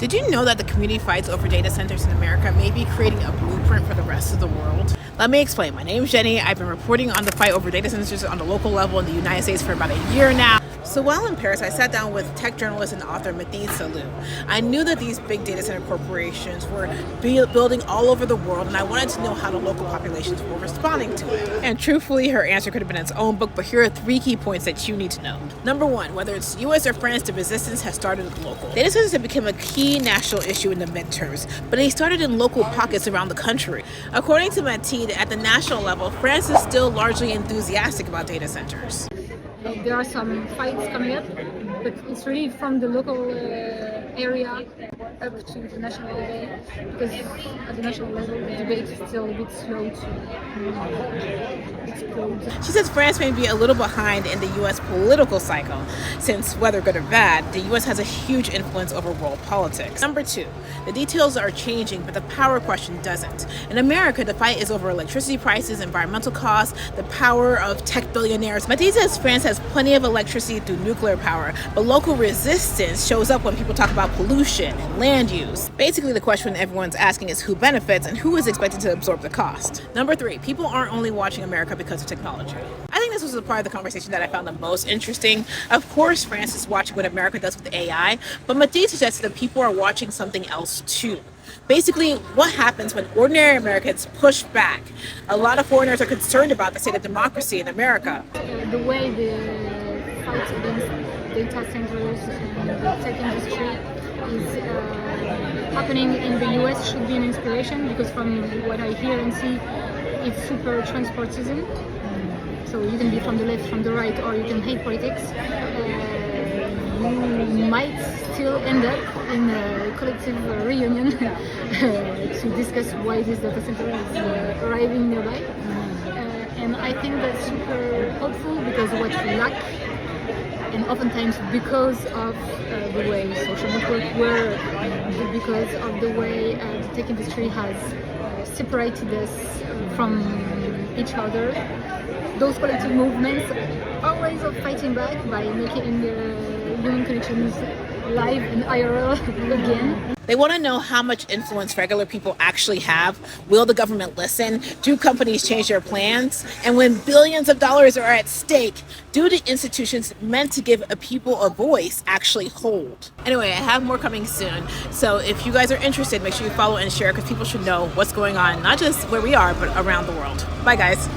Did you know that the community fights over data centers in America may be creating a blueprint for the rest of the world? Let me explain. My name is Jenny. I've been reporting on the fight over data centers on the local level in the United States for about a year now. So while in Paris, I sat down with tech journalist and author Mathilde Saliou. I knew that these big data center corporations were building all over the world, and I wanted to know how the local populations were responding to it. And truthfully, her answer could have been its own book, but here are 3 key points that you need to know. Number 1, whether it's US or France, the resistance has started local. Data centers have become a key national issue in the midterms, but they started in local pockets around the country. According to Mathilde, at the national level, France is still largely enthusiastic about data centers. There are some fights coming up, but it's really from the local area up to the national level, because at the national level the debate is still a bit slow to explode. She says France may be a little behind in the U.S. political cycle, since whether good or bad, the U.S. has a huge influence over world politics. Number 2, the details are changing, but the power question doesn't. In America, the fight is over electricity prices, environmental costs, the power of tech billionaires. Mathilde says France has plenty of electricity through nuclear power, but local resistance shows up when people talk about pollution and land use. Basically, the question everyone's asking is who benefits and who is expected to absorb the cost. Number 3, people aren't only watching America because of technology. I think this was the part of the conversation that I found the most interesting. Of course, France is watching what America does with AI, but Mathilde suggested that people are watching something else too. Basically, what happens when ordinary Americans push back? A lot of foreigners are concerned about the state of democracy in America. The way the fight against data centers and the tech industry is happening in the US should be an inspiration, because from what I hear and see, it's super transpartisan. So you can be from the left, from the right, or you can hate politics. You might still end up in a collective reunion to discuss why this data center is arriving nearby. And I think that's super helpful, because what we lack, and oftentimes because of the way social networks work, because of the way the tech industry has separated us from each other, those collective movements are ways of fighting back by making human connections live and IRL again. They want to know how much influence regular people actually have. Will the government listen? Do companies change their plans? And when billions of dollars are at stake, do the institutions meant to give a people a voice actually hold? Anyway, I have more coming soon. So if you guys are interested, make sure you follow and share, because people should know what's going on, not just where we are, but around the world. Bye, guys.